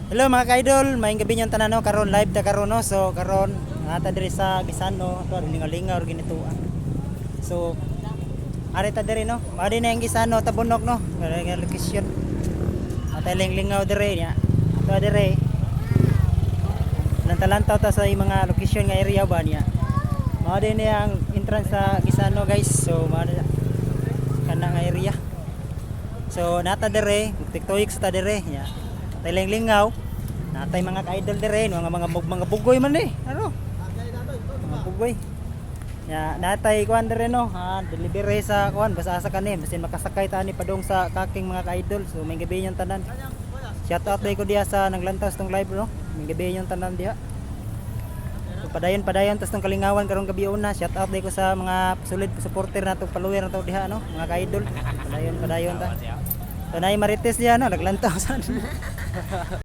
Hello mga ka-idol, maayong gabi niyong tanan no, karon live ta karon no. So karon ata diri sa Gisano, to lingaw-lingaw ginituan. So ari ta diri no, madi na yung Gisano tabunok no, nga location. Ata lingaw diri niya. Ato diri. Lantalantaw ta sa mga location nga area ba niya. Madi na ang entrance sa Gisano guys. So madi kana nga area. So nata diri, tiktoik sa ta diri niya. Tayleng lingaw natay mga ka-idol dire mga bugoy man ano mga bugoy ya natay kuan dire no delivery sa kuan basta asa kani basin makasakay ta ni padung sa kaking mga ka-idol. So may gabi yung tanan, shout out day ko diha sa naglantas tong live no, may gabi yung tanan diha. So padayon tas tong kalingawan karong gabi una, shout out day ko sa mga solid supporter nato follower nato diha no mga ka-idol. Padayon ta. So nay marites diha no naglantaw sa